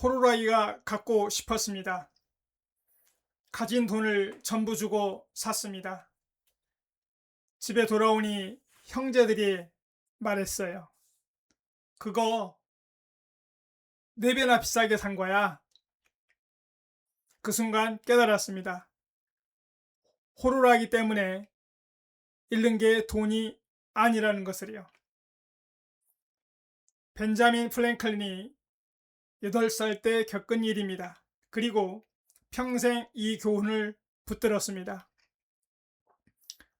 호루라기가 갖고 싶었습니다. 가진 돈을 전부 주고 샀습니다. 집에 돌아오니 형제들이 말했어요. 그거 4배나 비싸게 산 거야. 그 순간 깨달았습니다. 호루라기 때문에 잃는 게 돈이 아니라는 것을요. 벤자민 프랭클린이 8살 때 겪은 일입니다. 그리고 평생 이 교훈을 붙들었습니다.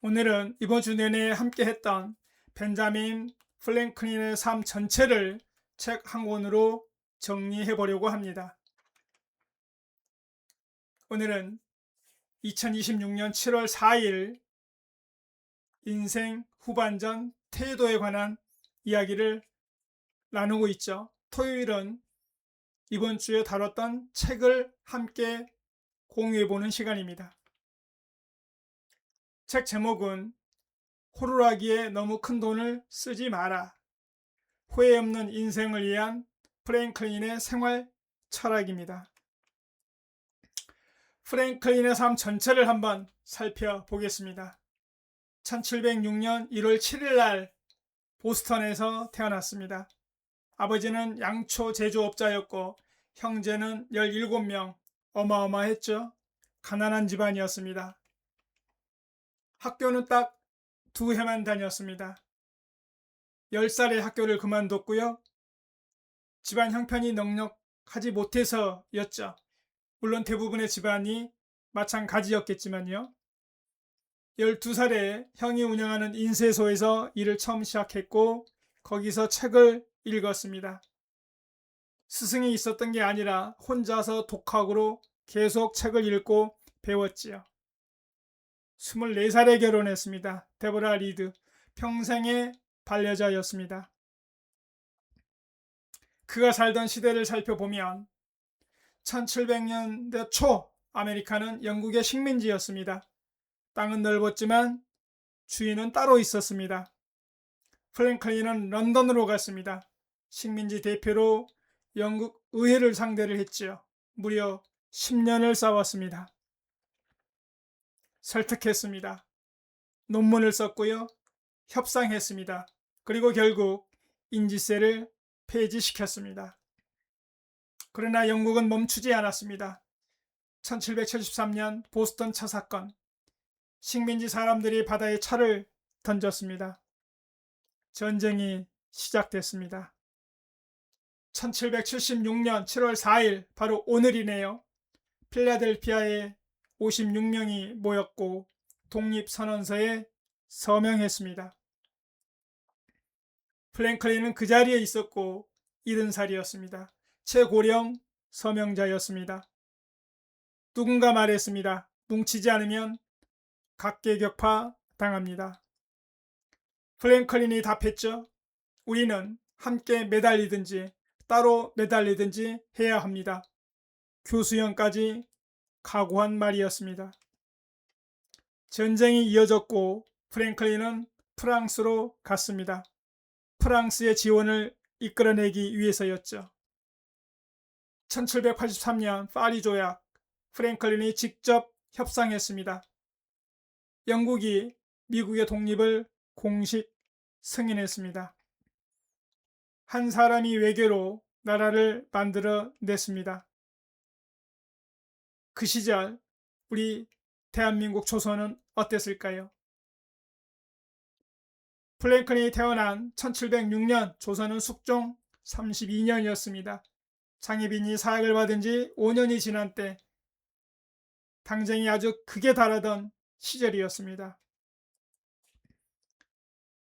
오늘은 이번 주 내내 함께 했던 벤자민 프랭클린의 삶 전체를 책 한 권으로 정리해 보려고 합니다. 오늘은 2026년 7월 4일 인생 후반전 태도에 관한 이야기를 나누고 있죠. 토요일은 이번 주에 다뤘던 책을 함께 공유해보는 시간입니다. 책 제목은 호루라기에 너무 큰 돈을 쓰지 마라. 후회 없는 인생을 위한 프랭클린의 생활 철학입니다. 프랭클린의 삶 전체를 한번 살펴보겠습니다. 1706년 1월 7일 날 보스턴에서 태어났습니다. 아버지는 양초 제조업자였고 형제는 17명, 어마어마했죠. 가난한 집안이었습니다. 학교는 딱 2해만 다녔습니다. 10살에 학교를 그만뒀고요. 집안 형편이 넉넉하지 못해서였죠. 물론 대부분의 집안이 마찬가지였겠지만요. 12살에 형이 운영하는 인쇄소에서 일을 처음 시작했고 거기서 책을 읽었습니다. 스승이 있었던 게 아니라 혼자서 독학으로 계속 책을 읽고 배웠지요. 24살에 결혼했습니다. 데보라 리드, 평생의 반려자였습니다. 그가 살던 시대를 살펴보면 1700년대 초 아메리카는 영국의 식민지였습니다. 땅은 넓었지만 주인은 따로 있었습니다. 프랭클린은 런던으로 갔습니다. 식민지 대표로 영국 의회를 상대를 했지요. 무려 10년을 싸웠습니다. 설득했습니다. 논문을 썼고요. 협상했습니다. 그리고 결국 인지세를 폐지시켰습니다. 그러나 영국은 멈추지 않았습니다. 1773년 보스턴 차 사건, 식민지 사람들이 바다에 차를 던졌습니다. 전쟁이 시작됐습니다. 1776년 7월 4일, 바로 오늘이네요. 필라델피아에 56명이 모였고 독립선언서에 서명했습니다. 프랭클린은 그 자리에 있었고 70살이었습니다. 최고령 서명자였습니다. 누군가 말했습니다. 뭉치지 않으면 각계격파 당합니다. 프랭클린이 답했죠. 우리는 함께 매달리든지 따로 매달리든지 해야 합니다. 교수형까지 각오한 말이었습니다. 전쟁이 이어졌고 프랭클린은 프랑스로 갔습니다. 프랑스의 지원을 이끌어내기 위해서였죠. 1783년 파리 조약, 프랭클린이 직접 협상했습니다. 영국이 미국의 독립을 공식 승인했습니다. 한 사람이 외교로 나라를 만들어 냈습니다. 그 시절 우리 대한민국 조선은 어땠을까요? 프랭클린이 태어난 1706년 조선은 숙종 32년이었습니다. 장희빈이 사약을 받은 지 5년이 지난 때 당쟁이 아주 극에 달하던 시절이었습니다.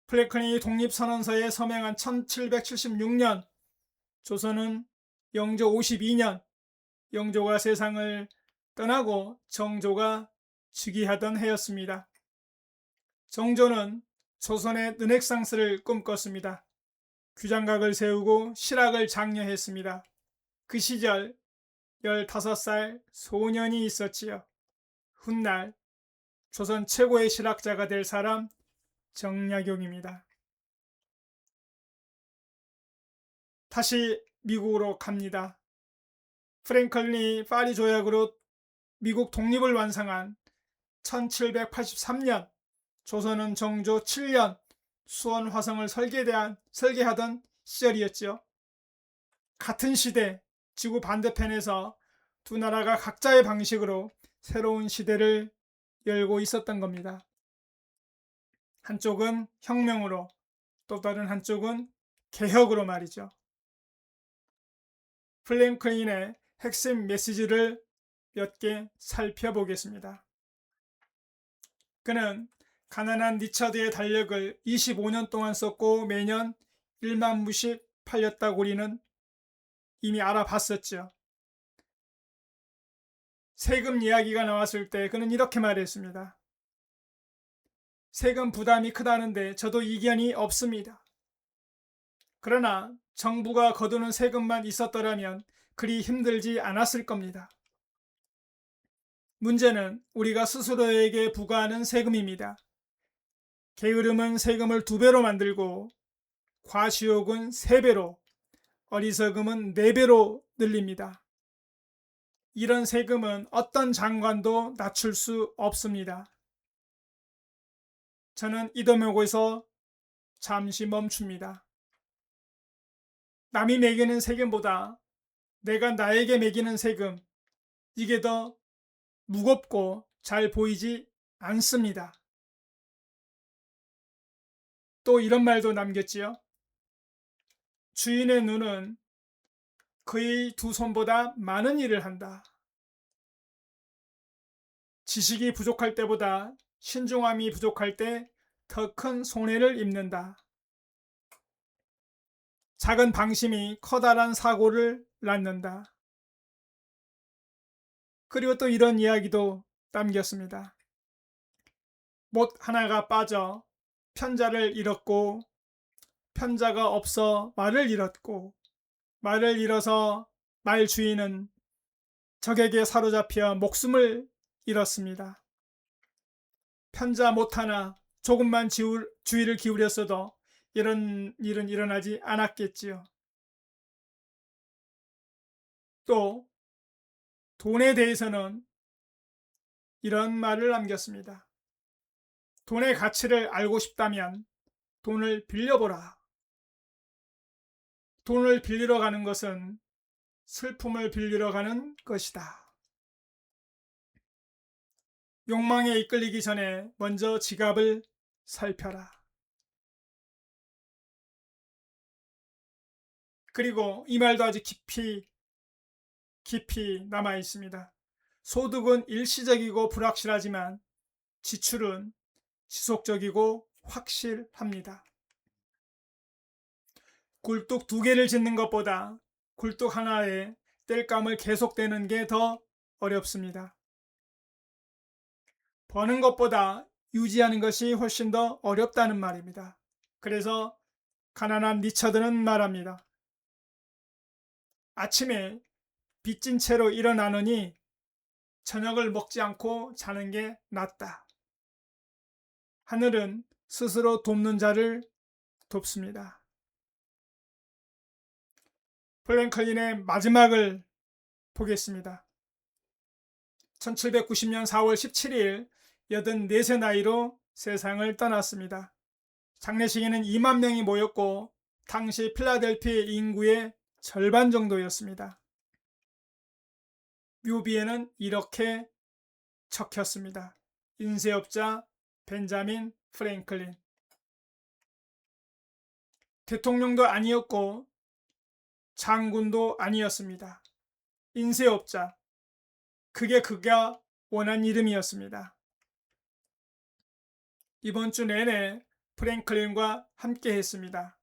프랭클린이 독립선언서에 서명한 1776년 조선은 영조 52년 영조가 세상을 떠나고 정조가 즉위하던 해였습니다. 정조는 조선의 르네상스를 꿈꿨습니다. 규장각을 세우고 실학을 장려했습니다. 그 시절 15살 소년이 있었지요. 훗날 조선 최고의 실학자가 될 사람 정약용입니다. 다시 미국으로 갑니다. 프랭클린이 파리 조약으로 미국 독립을 완성한 1783년 조선은 정조 7년 수원 화성을 설계하던 시절이었지요. 같은 시대 지구 반대편에서 두 나라가 각자의 방식으로 새로운 시대를 열고 있었던 겁니다. 한쪽은 혁명으로, 또 다른 한쪽은 개혁으로 말이죠. 프랭클린의 핵심 메시지를 몇 개 살펴보겠습니다. 그는 가난한 리처드의 달력을 25년 동안 썼고 매년 1만 부씩 팔렸다고 우리는 이미 알아봤었죠. 세금 이야기가 나왔을 때 그는 이렇게 말했습니다. 세금 부담이 크다는데 저도 이견이 없습니다. 그러나 정부가 거두는 세금만 있었더라면 그리 힘들지 않았을 겁니다. 문제는 우리가 스스로에게 부과하는 세금입니다. 게으름은 세금을 2배로 만들고 과시욕은 3배로, 어리석음은 4배로 늘립니다. 이런 세금은 어떤 장관도 낮출 수 없습니다. 저는 이 대목에서 잠시 멈춥니다. 남이 매기는 세금보다 내가 나에게 매기는 세금, 이게 더 무겁고 잘 보이지 않습니다. 또 이런 말도 남겼지요. 주인의 눈은 그의 2손보다 많은 일을 한다. 지식이 부족할 때보다 신중함이 부족할 때 더 큰 손해를 입는다. 작은 방심이 커다란 사고를 낳는다. 그리고 또 이런 이야기도 남겼습니다. 못 하나가 빠져 편자를 잃었고, 편자가 없어 말을 잃었고, 말을 잃어서 말 주인은 적에게 사로잡혀 목숨을 잃었습니다. 편자 못 하나 조금만 주의를 기울였어도 이런 일은 일어나지 않았겠지요. 또 돈에 대해서는 이런 말을 남겼습니다. 돈의 가치를 알고 싶다면 돈을 빌려보라. 돈을 빌리러 가는 것은 슬픔을 빌리러 가는 것이다. 욕망에 이끌리기 전에 먼저 지갑을 살펴라. 그리고 이 말도 아주 깊이 남아 있습니다. 소득은 일시적이고 불확실하지만 지출은 지속적이고 확실합니다. 굴뚝 2개를 짓는 것보다 굴뚝 하나에 땔감을 계속되는 게 더 어렵습니다. 버는 것보다 유지하는 것이 훨씬 더 어렵다는 말입니다. 그래서 가난한 리처드는 말합니다. 아침에 빚진 채로 일어나느니 저녁을 먹지 않고 자는 게 낫다. 하늘은 스스로 돕는 자를 돕습니다. 프랭클린의 마지막을 보겠습니다. 1790년 4월 17일 84세 나이로 세상을 떠났습니다. 장례식에는 2만 명이 모였고 당시 필라델피아 인구의 절반 정도였습니다. 묘비에는 이렇게 적혔습니다. 인쇄업자 벤자민 프랭클린. 대통령도 아니었고 장군도 아니었습니다. 인쇄업자. 그게 그가 원한 이름이었습니다. 이번 주 내내 프랭클린과 함께 했습니다.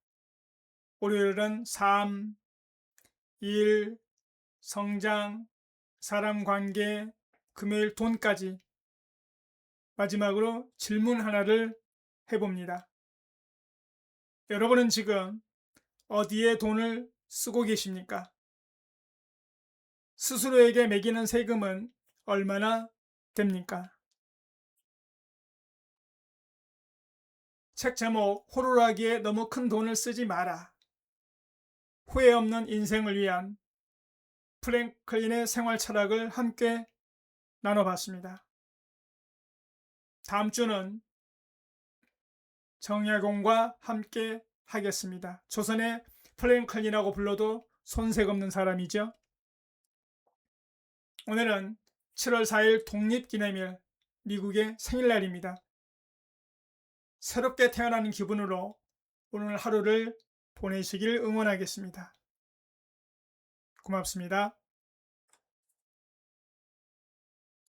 월요일은 삶, 일, 성장, 사람 관계, 금요일 돈까지. 마지막으로 질문 하나를 해봅니다. 여러분은 지금 어디에 돈을 쓰고 계십니까? 스스로에게 매기는 세금은 얼마나 됩니까? 책 제목 호루라기에 너무 큰 돈을 쓰지 마라. 후회 없는 인생을 위한 프랭클린의 생활 철학을 함께 나눠봤습니다. 다음 주는 정약용과 함께 하겠습니다. 조선의 프랭클린이라고 불러도 손색 없는 사람이죠. 오늘은 7월 4일 독립기념일, 미국의 생일날입니다. 새롭게 태어나는 기분으로 오늘 하루를 보내시길 응원하겠습니다. 고맙습니다.